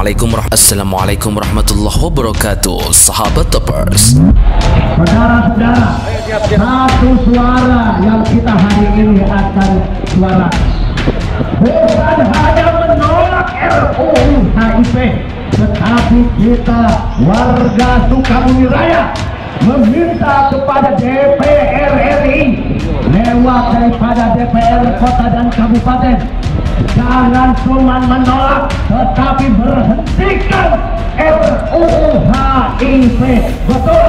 Assalamualaikum warahmatullahi wabarakatuh, sahabat Toppers. Saudara-saudara, satu suara yang kita hari ini akan suara bukan hanya menolak RUU HIP, tetapi kita warga Sukabumi Raya meminta kepada DPR RI lewat daripada DPR Kota dan Kabupaten, jangan cuma menolak tetapi berhentikan RUU HIP. Betul.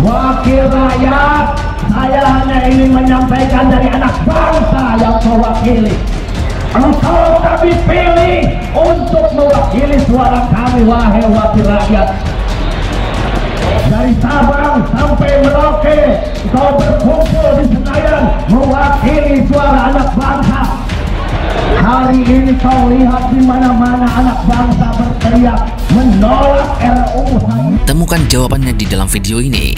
Wakil rakyat, saya hanya ingin menyampaikan dari anak bangsa yang mewakili. Engkau kami pilih untuk mewakili suara kami, wahai wakil rakyat. Dari Sabang sampai Merauke, kau berkumpul di Senayan mewakili suara anak bangsa. Hari ini kau lihat di mana-mana anak bangsa berteriak menolak RUU HIP. Temukan jawabannya di dalam video ini.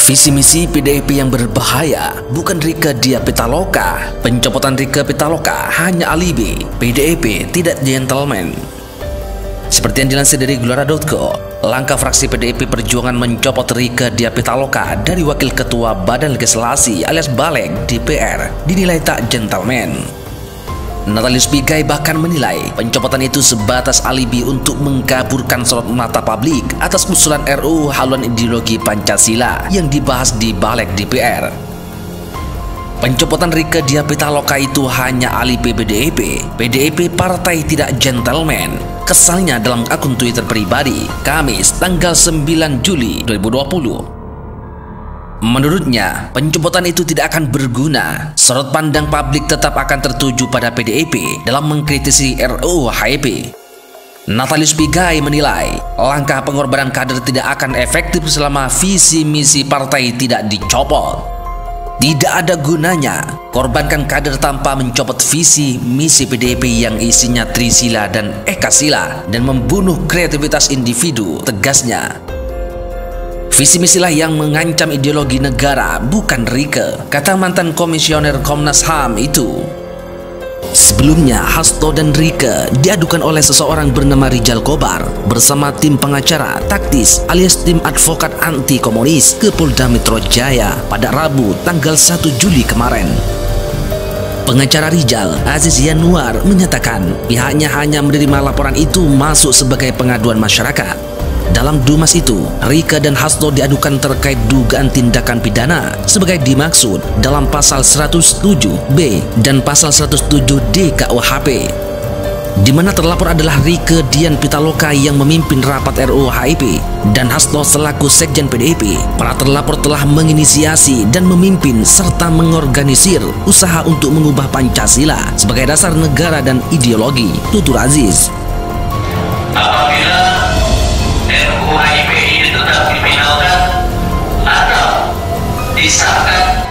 Visi misi PDIP yang berbahaya bukan Rieke Diah Pitaloka. Pencopotan Rieke Pitaloka hanya alibi. PDIP tidak gentleman. Seperti yang dilansir dari Gelora.co, langkah fraksi PDIP Perjuangan mencopot Rieke Diah Pitaloka dari Wakil Ketua Badan Legislasi alias Balek DPR dinilai tak gentleman. Natalius Pigai bahkan menilai pencopotan itu sebatas alibi untuk mengkaburkan sorot mata publik atas usulan RUU haluan ideologi Pancasila yang dibahas di Balek DPR. Pencopotan Rieke Diah Pitaloka itu hanya alibi PDIP. PDIP partai tidak gentleman. Kesalnya dalam akun Twitter pribadi, Kamis tanggal 9 Juli 2020. Menurutnya, pencopotan itu tidak akan berguna. Sorot pandang publik tetap akan tertuju pada PDIP dalam mengkritisi RUU HIP. Natalius Pigai menilai langkah pengorbanan kader tidak akan efektif selama visi misi partai tidak dicopot. Tidak ada gunanya korbankan kader tanpa mencopot visi misi PDIP yang isinya Trisila dan Ekasila dan membunuh kreativitas individu, tegasnya. Visi misilah yang mengancam ideologi negara, bukan Rieke, kata mantan komisioner Komnas HAM itu. Sebelumnya, Hasto dan Rieke diadukan oleh seseorang bernama Rijal Kobar bersama tim pengacara taktis alias tim advokat anti komunis ke Polda Metro Jaya pada Rabu tanggal 1 Juli kemarin. Pengacara Rijal, Aziz Yanuar, menyatakan pihaknya hanya menerima laporan itu masuk sebagai pengaduan masyarakat. Dalam dumas itu, Rieke dan Hasto diadukan terkait dugaan tindakan pidana sebagai dimaksud dalam pasal 107B dan pasal 107D KUHP, di mana terlapor adalah Rieke Diah Pitaloka yang memimpin rapat RUU HIP dan Hasto selaku sekjen PDIP. Para terlapor telah menginisiasi dan memimpin serta mengorganisir usaha untuk mengubah Pancasila sebagai dasar negara dan ideologi, tutur Aziz. Apabila RUU HIP ini tetap difinalkan atau disahkan,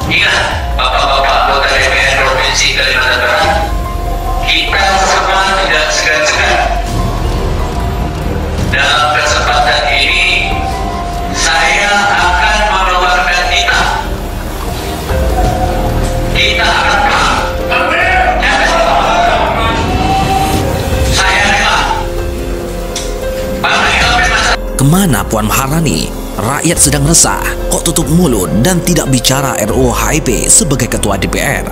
ingat Bapak-bapak anggota DPR Provinsi Kalimantan Barat, kita semua tidak segan-segan. Dalam kesempatan ini saya akan mengeluarkan kita akan perang. Kemana Puan Maharani? Rakyat sedang resah, kok tutup mulut dan tidak bicara RUU HIP sebagai ketua DPR?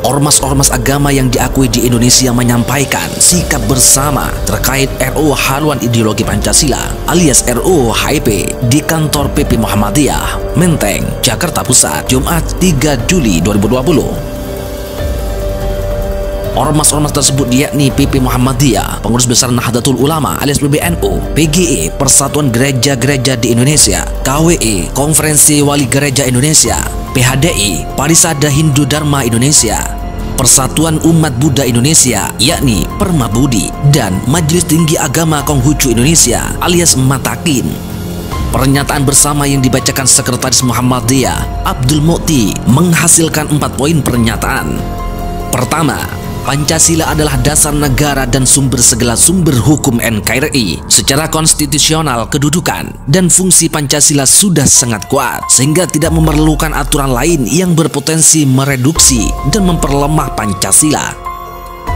Ormas-ormas agama yang diakui di Indonesia menyampaikan sikap bersama terkait RUU haluan ideologi Pancasila alias RUU HIP di kantor PP Muhammadiyah, Menteng, Jakarta Pusat, Jumat 3 Juli 2020. Ormas-ormas tersebut yakni PP Muhammadiyah, Pengurus Besar Nahdlatul Ulama alias PBNU, PGI, Persatuan Gereja-Gereja di Indonesia, KWI, Konferensi Wali Gereja Indonesia, PHDI, Parisada Hindu Dharma Indonesia, Persatuan Umat Buddha Indonesia, yakni Permabudi, dan Majelis Tinggi Agama Konghucu Indonesia alias Matakin. Pernyataan bersama yang dibacakan Sekretaris Muhammadiyah Abdul Mukti menghasilkan 4 poin pernyataan. Pertama, Pancasila adalah dasar negara dan sumber segala sumber hukum NKRI. Secara konstitusional, kedudukan dan fungsi Pancasila sudah sangat kuat, sehingga tidak memerlukan aturan lain yang berpotensi mereduksi dan memperlemah Pancasila.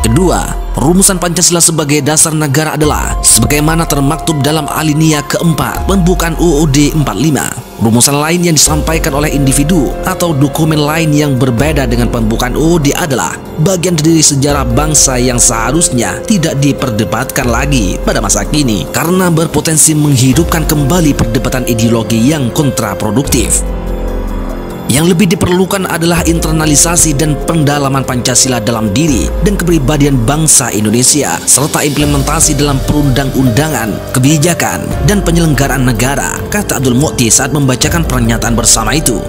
Kedua, rumusan Pancasila sebagai dasar negara adalah sebagaimana termaktub dalam alinea keempat pembukaan UUD 45. Rumusan lain yang disampaikan oleh individu atau dokumen lain yang berbeda dengan pembukaan UUD adalah bagian dari sejarah bangsa yang seharusnya tidak diperdebatkan lagi pada masa kini karena berpotensi menghidupkan kembali perdebatan ideologi yang kontraproduktif. Yang lebih diperlukan adalah internalisasi dan pendalaman Pancasila dalam diri dan kepribadian bangsa Indonesia, serta implementasi dalam perundang-undangan, kebijakan, dan penyelenggaraan negara, kata Abdul Mukti saat membacakan pernyataan bersama itu.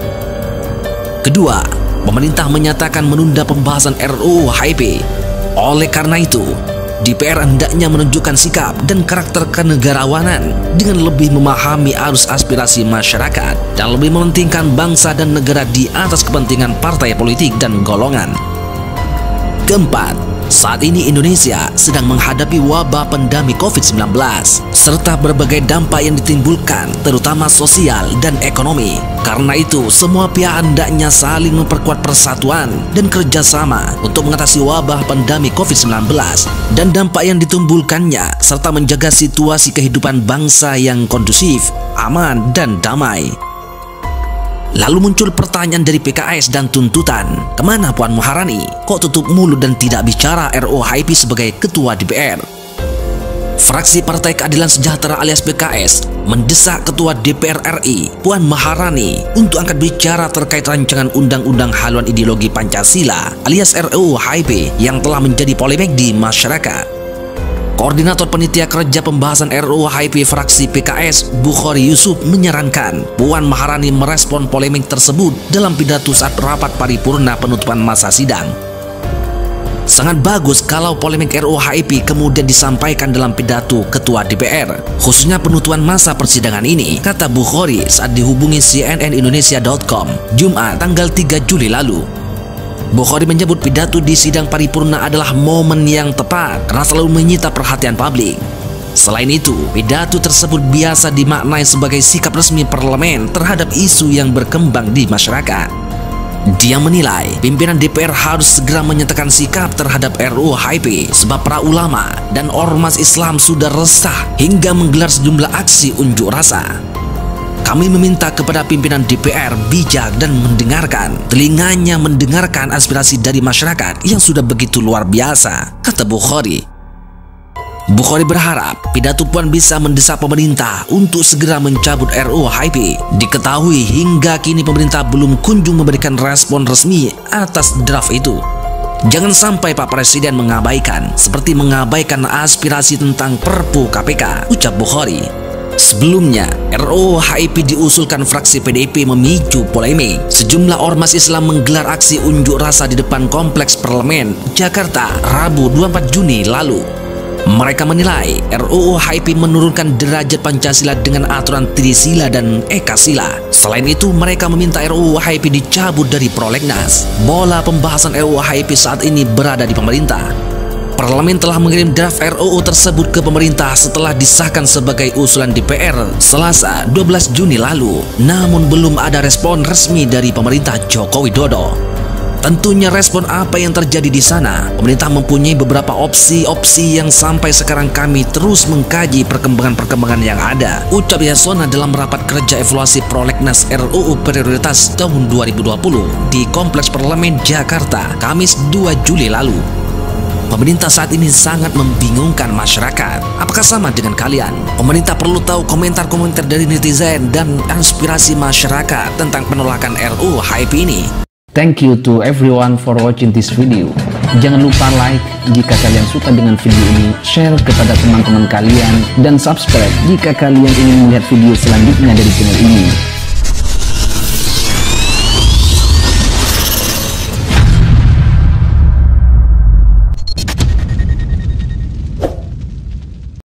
Kedua, pemerintah menyatakan menunda pembahasan RUU HIP. Oleh karena itu, DPR hendaknya menunjukkan sikap dan karakter kenegarawanan dengan lebih memahami arus aspirasi masyarakat dan lebih mementingkan bangsa dan negara di atas kepentingan partai politik dan golongan. Keempat, saat ini Indonesia sedang menghadapi wabah pandemi COVID-19 serta berbagai dampak yang ditimbulkan terutama sosial dan ekonomi. Karena itu, semua pihak hendaknya saling memperkuat persatuan dan kerjasama untuk mengatasi wabah pandemi COVID-19 dan dampak yang ditimbulkannya serta menjaga situasi kehidupan bangsa yang kondusif, aman, dan damai. Lalu muncul pertanyaan dari PKS dan tuntutan, kemana Puan Maharani? Kok tutup mulut dan tidak bicara RUU HIP sebagai Ketua DPR? Fraksi Partai Keadilan Sejahtera alias PKS mendesak Ketua DPR RI Puan Maharani untuk angkat bicara terkait rancangan undang-undang haluan ideologi Pancasila alias RUU HIP yang telah menjadi polemik di masyarakat. Koordinator Panitia Kerja Pembahasan RUU HIP fraksi PKS, Bukhari Yusuf, menyarankan Puan Maharani merespon polemik tersebut dalam pidato saat rapat paripurna penutupan masa sidang. Sangat bagus kalau polemik RUU HIP kemudian disampaikan dalam pidato Ketua DPR, khususnya penutupan masa persidangan ini, kata Bukhari saat dihubungi cnnindonesia.com, Jumat tanggal 3 Juli lalu. Bukhari menyebut pidato di sidang paripurna adalah momen yang tepat karena selalu menyita perhatian publik. Selain itu, pidato tersebut biasa dimaknai sebagai sikap resmi parlemen terhadap isu yang berkembang di masyarakat. Dia menilai pimpinan DPR harus segera menyatakan sikap terhadap RUU HIP sebab para ulama dan ormas Islam sudah resah hingga menggelar sejumlah aksi unjuk rasa. Kami meminta kepada pimpinan DPR bijak dan telinganya mendengarkan aspirasi dari masyarakat yang sudah begitu luar biasa, kata Bukhari. Bukhari berharap pidato Puan bisa mendesak pemerintah untuk segera mencabut RUU HIP. Diketahui hingga kini pemerintah belum kunjung memberikan respon resmi atas draft itu. Jangan sampai Pak Presiden mengabaikan, seperti mengabaikan aspirasi tentang Perpu KPK, ucap Bukhari. Sebelumnya, RUU HIP diusulkan fraksi PDIP memicu polemik. Sejumlah ormas Islam menggelar aksi unjuk rasa di depan Kompleks Parlemen, Jakarta, Rabu 24 Juni lalu. Mereka menilai RUU HIP menurunkan derajat Pancasila dengan aturan Trisila dan Ekasila. Selain itu, mereka meminta RUU HIP dicabut dari prolegnas. Bola pembahasan RUU HIP saat ini berada di pemerintah. Parlemen telah mengirim draft RUU tersebut ke pemerintah setelah disahkan sebagai usulan DPR Selasa 12 Juni lalu. Namun belum ada respon resmi dari pemerintah Joko Widodo. Tentunya respon apa yang terjadi di sana? Pemerintah mempunyai beberapa opsi yang sampai sekarang kami terus mengkaji perkembangan yang ada, ucap Yasona dalam rapat kerja evaluasi prolegnas RUU Prioritas tahun 2020 di Kompleks Parlemen Jakarta, Kamis 2 Juli lalu. Pemerintah saat ini sangat membingungkan masyarakat. Apakah sama dengan kalian? Pemerintah perlu tahu komentar-komentar dari netizen dan aspirasi masyarakat tentang penolakan RUU HIP ini. Thank you to everyone for watching this video. Jangan lupa like jika kalian suka dengan video ini, share kepada teman-teman kalian, dan subscribe jika kalian ingin melihat video selanjutnya dari channel ini.